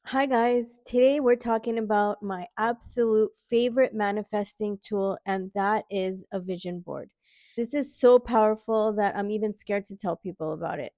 Hi guys, today we're talking about my absolute favorite manifesting tool, and that is a vision board. This is so powerful that I'm even scared to tell people about it.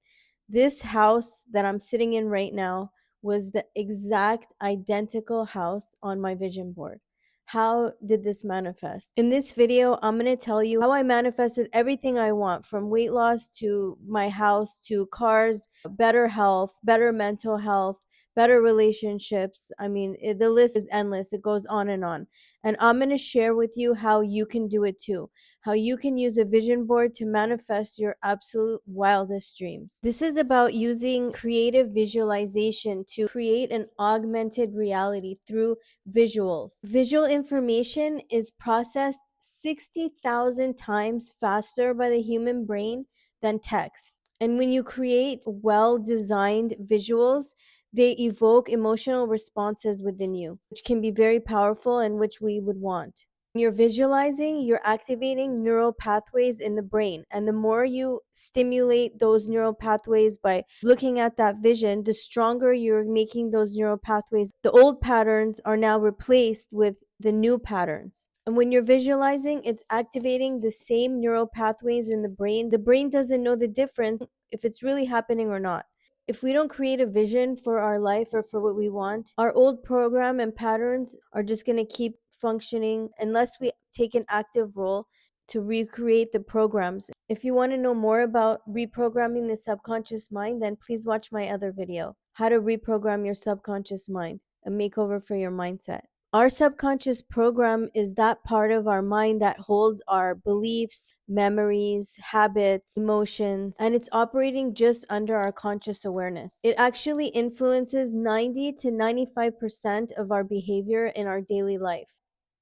This house that I'm sitting in right now was the exact identical house on my vision board. How did this manifest? In this video, I'm going to tell you how I manifested everything I want, from weight loss to my house to cars, better health, better mental health, better relationships. I mean, the list is endless. It goes on and on. And I'm going to share with you how you can do it too. How you can use a vision board to manifest your absolute wildest dreams. This is about using creative visualization to create an augmented reality through visuals. Visual information is processed 60,000 times faster by the human brain than text. And when you create well-designed visuals, they evoke emotional responses within you, which can be very powerful and which we would want. When you're visualizing, you're activating neural pathways in the brain. And the more you stimulate those neural pathways by looking at that vision, the stronger you're making those neural pathways. The old patterns are now replaced with the new patterns. And when you're visualizing, it's activating the same neural pathways in the brain. The brain doesn't know the difference if it's really happening or not. If we don't create a vision for our life or for what we want, our old program and patterns are just going to keep functioning unless we take an active role to recreate the programs. If you want to know more about reprogramming the subconscious mind, then please watch my other video, How to Reprogram Your Subconscious Mind, a makeover for your mindset. Our subconscious program is that part of our mind that holds our beliefs, memories, habits, emotions, and it's operating just under our conscious awareness. It actually influences 90 to 95% of our behavior in our daily life.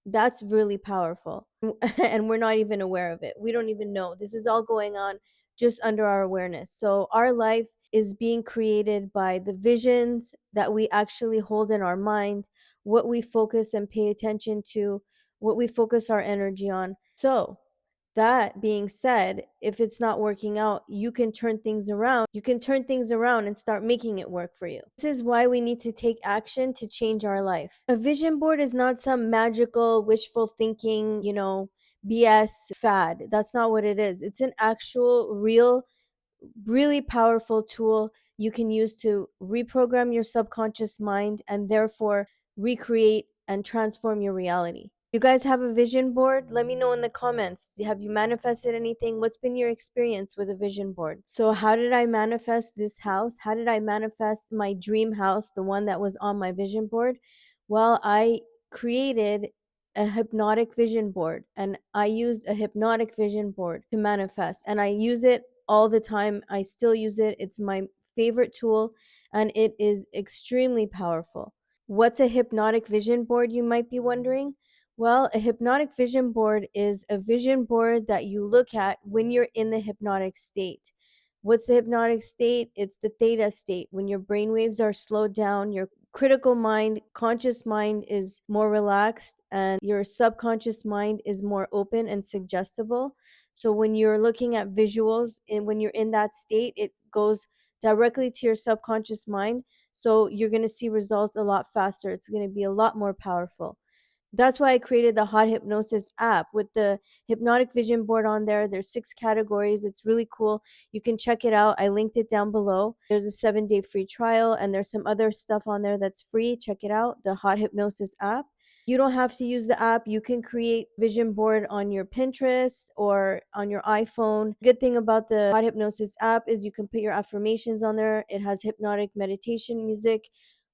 That's really powerful. And we're not even aware of it. We don't even know. This is all going on just under our awareness. So our life is being created by the visions that we actually hold in our mind, what we focus and pay attention to, what we focus our energy on. So that being said, if it's not working out, you can turn things around. You can turn things around and start making it work for you. This is why we need to take action to change our life. A vision board is not some magical, wishful thinking, BS fad. That's not what it is. It's an actual, real, really powerful tool you can use to reprogram your subconscious mind and therefore recreate and transform your reality. You guys have a vision board? Let me know in the comments. Have you manifested anything? What's been your experience with a vision board? So how did I manifest this house? How did I manifest my dream house, the one that was on my vision board? Well, I created a hypnotic vision board, and I used a hypnotic vision board to manifest, and I use it all the time. I still use it. It's my favorite tool, and it is extremely powerful. What's a hypnotic vision board, you might be wondering? Well, a hypnotic vision board is a vision board that you look at when you're in the hypnotic state. What's the hypnotic state? It's the theta state, when your brain waves are slowed down, your critical mind, conscious mind is more relaxed, and your subconscious mind is more open and suggestible. So when you're looking at visuals and when you're in that state, it goes directly to your subconscious mind. So you're going to see results a lot faster. It's going to be a lot more powerful. That's why I created the Hot Hypnosis app with the hypnotic vision board on there. There's 6 categories. It's really cool. You can check it out. I linked it down below. There's a 7-day free trial, and there's some other stuff on there that's free. Check it out, the Hot Hypnosis app. You don't have to use the app. You can create vision board on your Pinterest or on your iPhone. Good thing about the Hot Hypnosis app is you can put your affirmations on there. It has hypnotic meditation music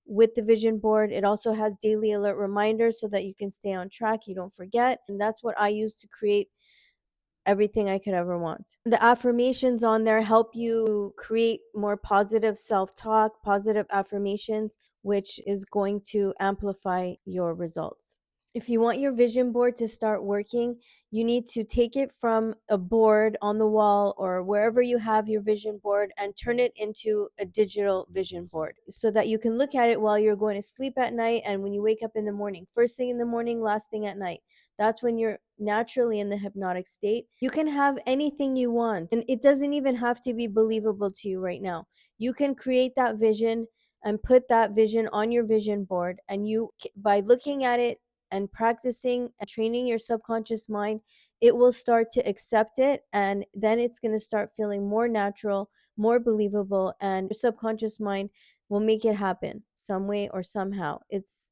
with the vision board. It also has daily alert reminders so that you can stay on track, you don't forget. And that's what I use to create everything I could ever want. The affirmations on there help you create more positive self-talk, positive affirmations, which is going to amplify your results. If you want your vision board to start working, you need to take it from a board on the wall or wherever you have your vision board and turn it into a digital vision board so that you can look at it while you're going to sleep at night and when you wake up in the morning. First thing in the morning, last thing at night. That's when you're naturally in the hypnotic state. You can have anything you want, and it doesn't even have to be believable to you right now. You can create that vision and put that vision on your vision board. And you, by looking at it and practicing and training your subconscious mind, it will start to accept it, and then it's going to start feeling more natural, more believable, and your subconscious mind will make it happen some way or somehow. It's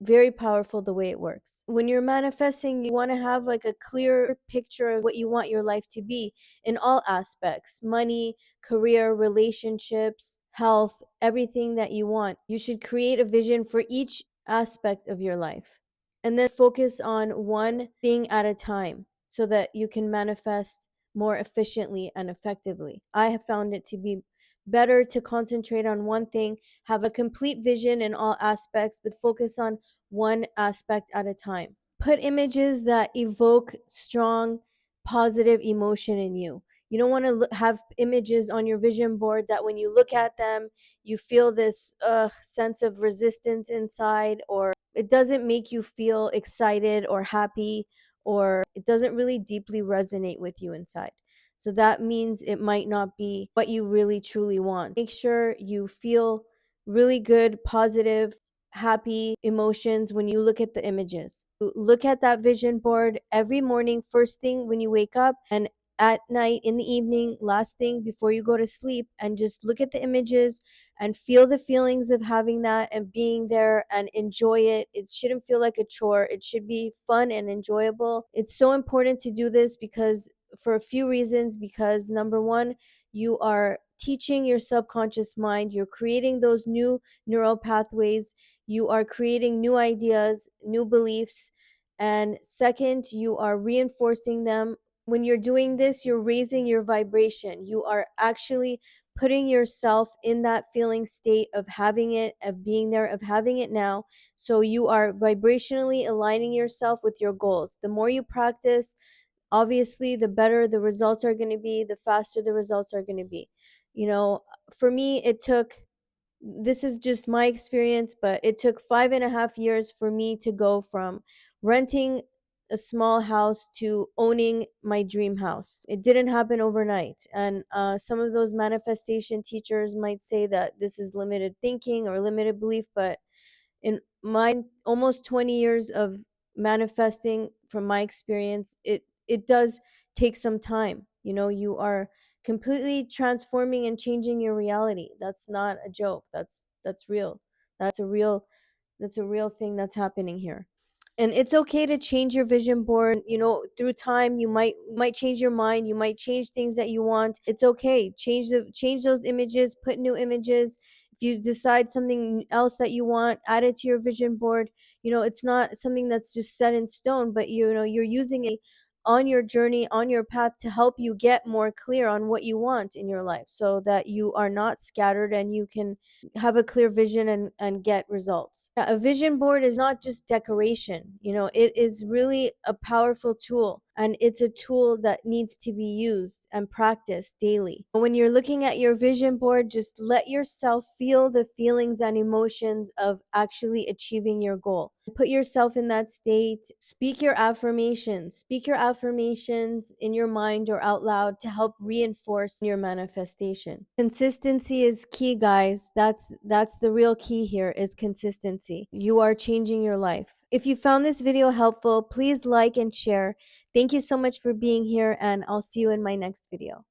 very powerful the way it works. When you're manifesting, you want to have like a clear picture of what you want your life to be in all aspects: money, career, relationships, health, everything that you want. You should create a vision for each aspect of your life and then focus on one thing at a time so that you can manifest more efficiently and effectively. I have found it to be better to concentrate on one thing, have a complete vision in all aspects, but focus on one aspect at a time. Put images that evoke strong, positive emotion in you. You don't want to have images on your vision board that when you look at them, you feel this sense of resistance inside, or it doesn't make you feel excited or happy, or it doesn't really deeply resonate with you inside. So that means it might not be what you really truly want. Make sure you feel really good, positive, happy emotions when you look at the images. Look at that vision board every morning, first thing when you wake up, and at night, in the evening, last thing before you go to sleep, and just look at the images and feel the feelings of having that and being there and enjoy it. It shouldn't feel like a chore. It should be fun and enjoyable. It's so important to do this because for a few reasons. Because number one, you are teaching your subconscious mind, you're creating those new neural pathways, you are creating new ideas, new beliefs, and second, you are reinforcing them. When you're doing this, you're raising your vibration. You are actually putting yourself in that feeling state of having it, of being there, of having it now. So you are vibrationally aligning yourself with your goals. The more you practice, obviously the better the results are going to be, the faster the results are going to be. You know, for me, it took, this is just my experience, but it took 5.5 years for me to go from renting a small house to owning my dream house. It didn't happen overnight. And some of those manifestation teachers might say that this is limited thinking or limited belief, but in my almost 20 years of manifesting, from my experience, it does take some time. You know, you are completely transforming and changing your reality. That's not a joke. That's real. That's a real, that's a real thing that's happening here. And it's okay to change your vision board. You know, through time you might change your mind, you might change things that you want. It's okay. Change those images, put new images. If you decide something else that you want, add it to your vision board. You know, it's not something that's just set in stone, but you know, you're using it on your journey, on your path, to help you get more clear on what you want in your life so that you are not scattered and you can have a clear vision and get results. Yeah, a vision board is not just decoration. You know, it is really a powerful tool, and it's a tool that needs to be used and practiced daily. When you're looking at your vision board, just let yourself feel the feelings and emotions of actually achieving your goal. Put yourself in that state. Speak your affirmations. Speak your affirmations in your mind or out loud to help reinforce your manifestation. Consistency is key, guys. That's the real key here, is consistency. You are changing your life. If you found this video helpful, please like and share. Thank you so much for being here, and I'll see you in my next video.